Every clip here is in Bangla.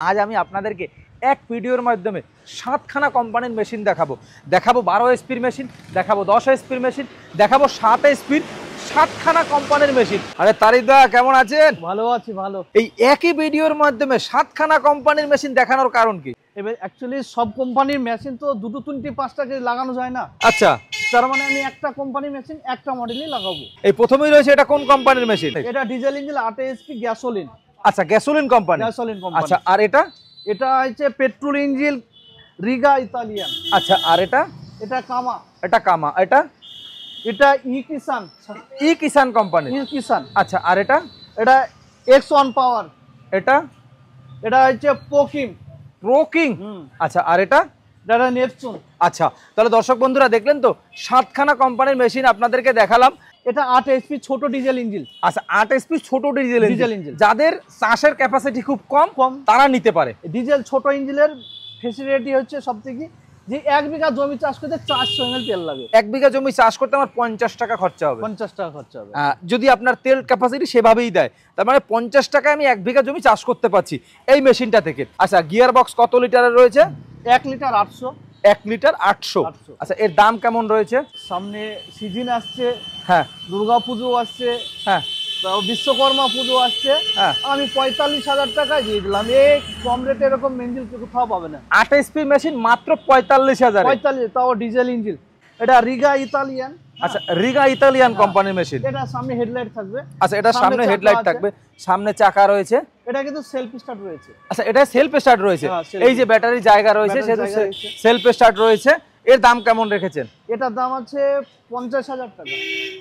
আজ আমি আপনাদেরকে এক ভিডিওর মাধ্যমে 7খানা কোম্পানির মেশিন দেখাবো 12 এসপির মেশিন, দেখাবো 10 এসপির মেশিন, দেখাবো 7 এসপির 7খানা কোম্পানির মেশিন। আরে তারিদা কেমন আছেন? ভালো আছি, ভালো। এই একই ভিডিওর মাধ্যমে 7খানা কোম্পানির মেশিন দেখানোর কারণ কি? এবার অ্যাকচুয়ালি সব কোম্পানির মেশিন তো দুটো তিনটে পাঁচটা করে লাগানো যায় না। আচ্ছা, তার মানে আমি একটা কোম্পানির মেশিন একটা মডেলই লাগাবো। এই প্রথমেই রয়েছে, এটা কোন কোম্পানির মেশিন? এটা ডিজেল ইঞ্জিন 8 এইচপি গ্যাসোলিন। আচ্ছা, গ্যাসোলিন কোম্পানি। Gasoline company. আচ্ছা, আর এটা? এটা হচ্ছে পেট্রোল ইঞ্জিন রিগা ইতালিয়ান। আচ্ছা, আর এটা? এটা কামা। এটা কামা। এটা? এটা ই কিষান। ই কিষান কোম্পানি। ই কিষান। আচ্ছা, আর এটা? এটা X1 পাওয়ার। এটা? এটা হচ্ছে পোকিম প্রোকিং। আচ্ছা, আর এটা? এটা নেপচুন। আচ্ছা, তাহলে দর্শক বন্ধুরা দেখলেন তো 7খানা কোম্পানির মেশিন আপনাদেরকে দেখালাম। এটা 8 এইচপি ছোট ডিজেল ইঞ্জিন। আচ্ছা, 8 এসপি ছোট ডিজেল ইঞ্জিন। যাদের চাষের ক্যাপাসিটি খুব কম তারা নিতে পারে। ডিজেল ছোট ইঞ্জিনের ফেসিলিটি হচ্ছে সবথেকে যে 1 বিঘা জমি চাষ করতে 400 ml তেল লাগে। 1 বিঘা জমি চাষ করতে আমার 50 টাকা খরচা হবে। 50 টাকা খরচা হবে। যদি আপনার তেল ক্যাপাসিটি সেভাবেই দেয়, তার মানে 50 টাকায় আমি 1 বিঘা জমি চাষ করতে পারছি এই মেশিনটা থেকে। আচ্ছা, গিয়ার বক্স কত লিটারের রয়েছে? 1 লিটার 800। 1 লিটার 800। আচ্ছা, এর দাম কেমন রয়েছে? সামনে সিজন আসছে, হ্যাঁ, দুর্গা পুজো আসছে, হ্যাঁ, বিশ্বকর্মা পুজো আসছে, হ্যাঁ, আমি 45,000 টাকায় দিয়ে দিলাম। এই কম রেটে এরকম মেঞ্জিল কোথাও পাবে না। 8 এসপি মেশিন মাত্র 45,000। 45, তাও ডিজেল ইঞ্জিন। এটা রিগা ইতালিয়ান। আচ্ছা, রিগা ইতালিয়ান কোম্পানির মেশিন। এটা সামনে হেডলাইট থাকবে। আচ্ছা, এটা সামনে হেডলাইট থাকবে, সামনে চাকা রয়েছে। এটা কিন্তু সেলফ স্টার্ট রয়েছে। আচ্ছা, এটা সেলফ স্টার্ট রয়েছে। এই যে ব্যাটারি জায়গা রয়েছে, সেটা সেলফ স্টার্ট রয়েছে। এর দাম কেমন রেখেছেন? এটার দাম আছে 50,000 টাকা।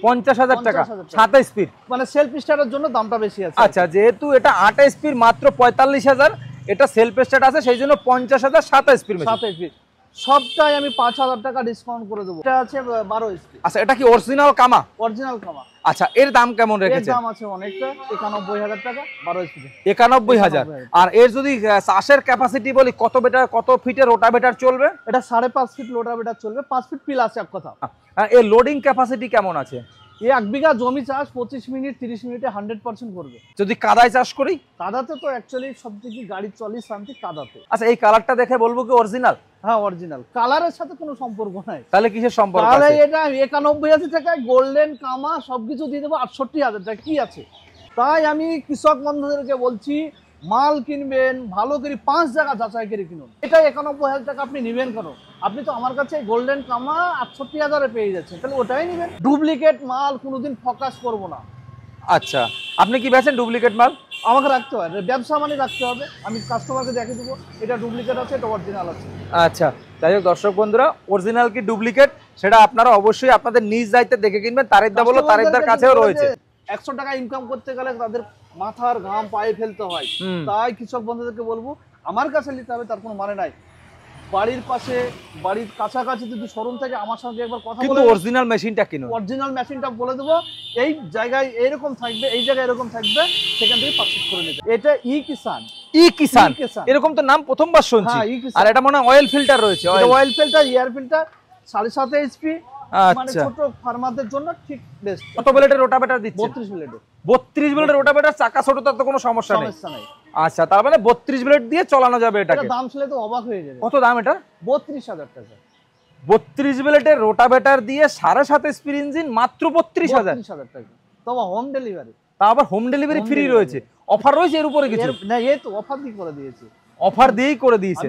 50,000 টাকা 7 স্পিড, মানে সেলফ স্টার্টের জন্য দামটা বেশি আছে। আচ্ছা, যেহেতু এটা 8 স্পিড মাত্র 45,000, এটা সেলফ স্টার্ট আছে, সেই জন্য 50,000 7 স্পিড। 7 স্পিড সবটাই আমি 5,000 টাকা ডিসকাউন্ট করে দেবো। এটা আছে 12 স্পিড। আচ্ছা, এটা কি অরিজিনাল কামা? অরিজিনাল কামা। আচ্ছা, এর দাম কেমন রেখেছেন? এর দাম আছে অনেকটা, 91,000 টাকা 12 স্পিড। 91,000। আর এর যদি চাষের ক্যাপাসিটি বলি, কত ফিটের রোটাভেটার চলবে? এটা 5.5 ফিট রোটাভেটার চলবে, 5 ফিট পিল আছে এক কথা। এর লোডিং ক্যাপাসিটি কেমন আছে? এই 1 বিঘা জমি চাষ 25 মিনিট 30 মিনিটে 100% করবে। যদি কাদায় চাষ করি? কাদাতে তো অ্যাকচুয়ালি সবথেকে গাড়ি চলে শান্তি কাদাতে। আচ্ছা, এই কালারটা দেখে বলবো কি অরিজিনাল? হ্যাঁ, অরিজিনাল। কালারের সাথে কোনো সম্পর্ক নাই। তাহলে কিসের সম্পর্ক আছে? তাহলে এটা 91,000 টাকায় গোল্ডেন কামা সবকিছু দিয়ে দেবো 68,000 টাকা। কি আছে? তাই আমি কৃষক বন্ধুদেরকে বলছি, মাল কিনবেন ভালো করে 5 জায়গা যাচাই করে কিনুন। এটা 91,000 টাকা আপনি নেবেন কেন? আপনি তো আমার কাছে গোল্ডেন কামা 68,000-এ পেয়ে যাচ্ছেন, তাহলে ওটাই নেবেন। ডুপ্লিকেট মাল কোনোদিন ফোকাস করব না। আচ্ছা, আপনি কি বেচেন ডুপ্লিকেট মাল? আমাকে রাখতে হয়, ব্যবসা মানে রাখতে হবে। আমি কাস্টমারকে দেখিয়ে দেবো এটা ডুপ্লিকেট আছে, এটা অরিজিনাল আছে। আচ্ছা, যাই হোক দর্শক বন্ধুরা, অরিজিনাল কি ডুপ্লিকেট সেটা আপনারা অবশ্যই আপনাদের নিজ দায়িত্বে দেখে কিনবেন। তারিকদা বলো, তারিকদার কাছেও রয়েছে। 100 টাকা ইনকাম করতে গেলে তাদের মাথার ঘাম পায়ে ফেলতে হয়। তাই কৃষক বন্ধুদেরকে বলবো, আমার কাছে নিতে হবে তার কোনো মানে নাই। বাড়ির পাশে, বাড়ির কাছাকাছি যদি শোরুম থেকে আমার সঙ্গে একবার কথা বলে, অরিজিনাল মেশিনটা কিনুন। অরিজিনাল মেশিনটা বলে দেবো, এই জায়গায় এরকম থাকবে, এই জায়গায় এরকম থাকবে, সেখান থেকে পারচেজ করে নিতে। এটা ই কিষান। ই কিষান, এরকম তো নাম প্রথমবার শুনছি। আর এটা মনে হয় অয়েল ফিল্টার রয়েছে। Oil filter, air filter, 7.5 HP. মানে আচ্ছা, ছোট ফার্মারদের জন্য ঠিক বেস্ট। কত ব্লেডের রোটাভেটার দিচ্ছে? 32 ব্লেডের। 32 ব্লেডের রোটাভেটার, চাকা ছোট, তার তো কোনো সমস্যা নেই। আচ্ছা, তার মানে 32 ব্লেড দিয়ে চালানো যাবে এটাকে। দাম শুনলে তো অবাক হয়ে যাবে। কত দাম এটা? 32,000 টাকা। 32 ব্লেডের রোটাভেটার দিয়ে 7.5 স্পিড ইঞ্জিন মাত্র 32,000 টাকা। তবে হোম ডেলিভারি। তা আবার হোম ডেলিভারি ফ্রি রয়েছে। অফার রয়েছে এর উপরে কিছু? না, এই তো অফার দিয়ে করে দিয়েছে। অফার দিয়েই করে দিয়েছে।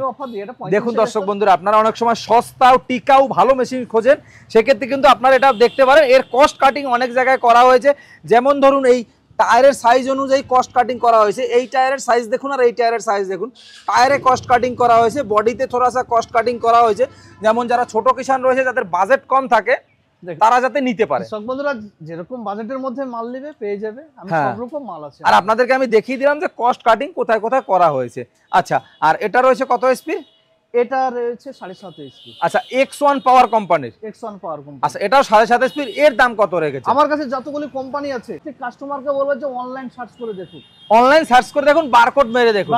দেখুন দর্শক বন্ধুরা, আপনারা অনেক সময় সস্তা ও টিকাও ভালো মেশিন খোঁজেন, সেক্ষেত্রে কিন্তু আপনারা এটা দেখতে পারেন। এর কস্ট কাটিং অনেক জায়গায় করা হয়েছে। যেমন ধরুন, এই টায়ারের সাইজ অনুযায়ী কস্ট কাটিং করা হয়েছে। এই টায়ারের সাইজ দেখুন আর এই টায়ারের সাইজ দেখুন, টায়ারে কস্ট কাটিং করা হয়েছে, বডিতে থোড়াসা কস্ট কাটিং করা হয়েছে। যেমন যারা ছোট কিষান রয়েছে, যাদের বাজেট কম থাকে, তারা যাতে নিতে পারে। সব বন্ধুরা যেরকম বাজেটের মধ্যে মাল নেবে পেয়ে যাবে। আমি সব রকম মাল আছে। আর আপনাদেরকে আমি দেখিয়ে দিলাম যে কস্ট কাটিং কোথায় কোথায় করা হয়েছে। আচ্ছা, আর এটা রয়েছে কত এসপি? এটা রয়েছে 7.5 এইচপি। আচ্ছা, X1 পাওয়ার কোম্পানির। X1 পাওয়ার কোম্পানি। আচ্ছা, এটাও 7.5 এসপি। এর দাম কত রেখেছে? আমার কাছে যতগুলি কোম্পানি আছে, কাস্টমারকে বলবো যে অনলাইন সার্চ করে দেখুন। অনলাইন সার্চ করে দেখুন, বারকোড মেরে দেখুন।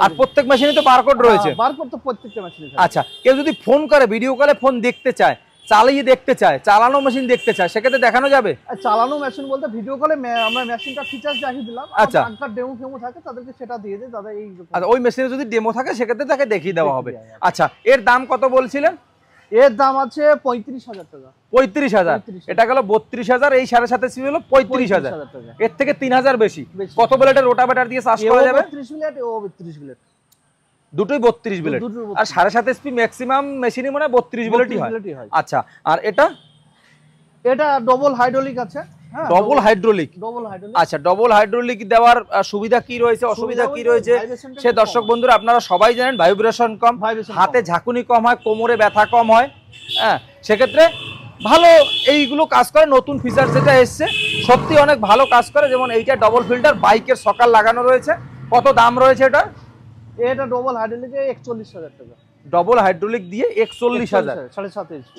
আর প্রত্যেক মেশিনে তো বারকোড রয়েছে। বারকোড তো প্রত্যেকটা মেশিনে। আচ্ছা, কেউ যদি ফোন করে, ভিডিও কলে ফোন দেখতে চায়, চালিয়ে দেখতে চায়, চালানো মেশিন দেখতে চায়, সেক্ষেত্রে দেখানো যাবে? আর চালানো মেশিন বলতে ভিডিও কলে আমরা মেশিনটা ফিচার্স দেখিয়ে দিলাম। আচ্ছা, আগকার ডেমো ফেমো থাকে তাদেরকে সেটা দিয়ে দিই, দাদা এই আচ্ছা ওই মেশিনে যদি ডেমো থাকে সেক্ষেত্রে তাকে দেখিয়ে দেওয়া হবে। আচ্ছা, এর দাম কত বলছিলেন? এর দাম আছে 35,000 টাকা। 35,000, এটা গেল 32,000, এই 7.5 এসপি হলো 35,000 টাকা। এর থেকে 3,000 বেশি। কত ব্লেডের রোটাভেটার দিয়ে চাষ করা যাবে? 32 ব্লেড ও 32 ব্লেড, দুটোই 32 ব্লেড। আর 7.5 এসপি ম্যাক্সিমাম মেশিনই মনে হয় 32 ব্লেডই হয়। আচ্ছা, আর এটা ডবল হাইড্রোলিক আছে। হ্যাঁ, ডবল হাইড্রোলিক। আচ্ছা, ডবল হাইড্রোলিক দেওয়ার সুবিধা কি রয়েছে, অসুবিধা কি রয়েছে সে দর্শক বন্ধুরা আপনারা সবাই জানেন। ভাইব্রেশন কম, হাতে ঝাঁকুনি কম হয়, কোমরে ব্যথা কম হয়। হ্যাঁ, সেক্ষেত্রে ভালো এইগুলো কাজ করে। নতুন ফিচার যেটা এসছে সত্যি অনেক ভালো কাজ করে। যেমন এইটা ডবল ফিল্টার, বাইকের সকাল লাগানো রয়েছে। কত দাম রয়েছে এটা? এটা ডবল হাইড্রোলিকে 41,000 টাকা। ডবল হাইড্রোলিক দিয়ে 41,000,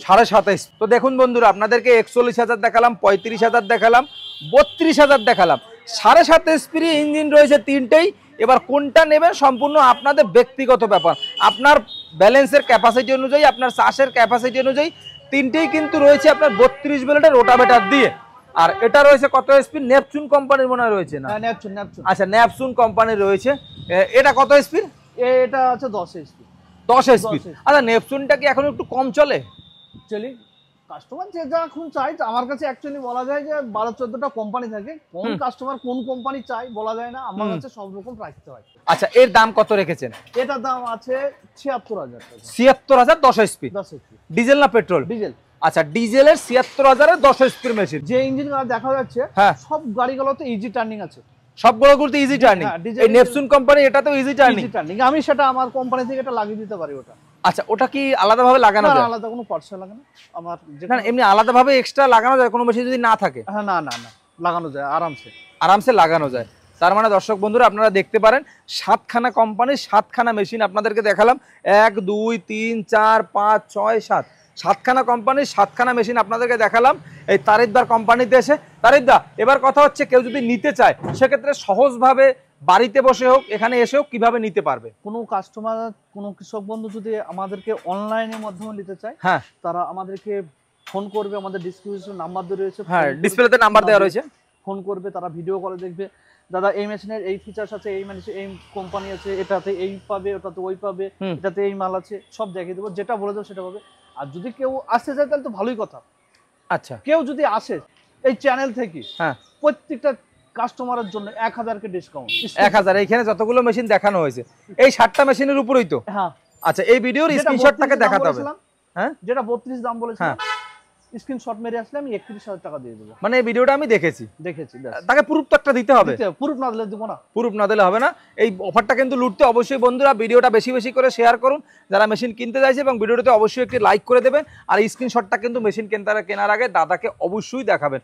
7.5। তো দেখুন বন্ধুরা, আপনাদেরকে 41,000 দেখালাম, 35,000 দেখালাম, 32,000 দেখালাম। 7.5 এসপির ইঞ্জিন রয়েছে তিনটেই। এবার কোনটা নেবেন সম্পূর্ণ আপনাদের ব্যক্তিগত ব্যাপার। আপনার ব্যালেন্সের ক্যাপাসিটি অনুযায়ী, আপনার চাষের ক্যাপাসিটি অনুযায়ী তিনটেই কিন্তু রয়েছে আপনার 32 ব্লেডের রোটাভেটার দিয়ে। আর এটা রয়েছে কত এসপি? নেপচুন কোম্পানির মনে হয় রয়েছে না? নেপচুন। আচ্ছা, নেপচুন কোম্পানির রয়েছে। এটা কত এসপির? এটা আছে 10 এসপি। 10 এসপি। আচ্ছা, নেপচুনটা কি এখন একটু কম চলে? চলি, কাস্টমার যে যা এখন চাই। আমার কাছে অ্যাকচুয়ালি বলা যায় যে 12-14টা কোম্পানি থাকে। কোন কাস্টমার কোন কোম্পানি চাই বলা যায় না, আমার কাছে সব রকম রাখতে হয়। আচ্ছা, এর দাম কত রেখেছেন? এটার দাম আছে 76,000 টাকা। 76,000, 10 এসপি। 10 এসপি ডিজেল না পেট্রোল? ডিজেল। আচ্ছা, ডিজেলের 76,000 10 এসপির মেশিন। যে ইঞ্জিন দেখা যাচ্ছে হ্যাঁ, সব গাড়িগুলোতে ইজি টার্নিং আছে। সবগুলোতে ইজি টার্নিং। এই নেপচুন কোম্পানি এটাতেও ইজি টার্নিং। আমি সেটা আমার কোম্পানি থেকে এটা লাগিয়ে দিতে পারি। ওটা আচ্ছা, ওটা কি আলাদাভাবে লাগানো যায়? আলাদা কোনো পার্টস লাগানো আমার না, এমনি আলাদাভাবে এক্সট্রা লাগানো যায় কোনো মেশিন যদি না থাকে? হ্যাঁ, না লাগানো যায়, আরামসে লাগানো যায়। তার মানে দর্শক বন্ধুরা আপনারা দেখতে পারেন 7খানা কোম্পানির 7খানা মেশিন আপনাদেরকে দেখালাম। 1 2 3 4 5 6 7, 7খানা কোম্পানির 7খানা মেশিন আপনাদেরকে দেখালাম এই তারিকদার কোম্পানিতে এসে। তারিকদা, এবার কথা হচ্ছে কেউ যদি নিতে চায় সেক্ষেত্রে সহজভাবে বাড়িতে বসে হোক, এখানে এসে হোক, কিভাবে নিতে পারবে? কোনো কাস্টমার, কোনো কৃষক বন্ধু যদি আমাদেরকে অনলাইনের মাধ্যমে নিতে চায়, হ্যাঁ, তারা আমাদেরকে ফোন করবে। আমাদের ডিসক্রিপশন নাম্বার দেওয়া রয়েছে। হ্যাঁ, ডিসপ্লেতে নাম্বার দেওয়া রয়েছে। ফোন করবে, তারা ভিডিও কলে দেখবে, দাদা এই মেশিনের এই ফিচার্স আছে, এই এই কোম্পানি আছে, এটাতে এই পাবে, ওটাতে ওই পাবে, এটাতে এই মাল আছে, সব দেখিয়ে দেবো। যেটা বলে দেবো সেটা পাবে। আর যদি কেউ আসতে চায় তাহলে তো ভালোই কথা। আচ্ছা, কেউ যদি আসে এই চ্যানেল থেকে, হ্যাঁ, প্রত্যেকটা কাস্টমারের জন্য 1000 ডিসকাউন্ট। 1000। এইখানে যতগুলো মেশিন দেখানো হয়েছে এই 7টা মেশিনের উপরেই তো? হ্যাঁ। আচ্ছা, এই ভিডিওর স্ক্রিনশটটাকে দেখাতে হবে। হ্যাঁ, যেটা 32 দাম বলেছিলাম, স্ক্রিনশট মেরে আসলে আমি 31,000 টাকা দিয়ে দেবো। মানে এই ভিডিওটা আমি দেখেছি। তাকে প্রুফ তো একটা দিতে হবে। প্রুফ না দিলে দেবো না। প্রুফ না দিলে হবে না। এই অফারটা কিন্তু লুটতে অবশ্যই বন্ধুরা ভিডিওটা বেশি বেশি করে শেয়ার করুন যারা মেশিন কিনতে চাইছে, এবং ভিডিওটাতে অবশ্যই একটি লাইক করে দেবেন। আর এই স্ক্রিনশটটা কিন্তু মেশিন কেনার আগে দাদাকে অবশ্যই দেখাবেন।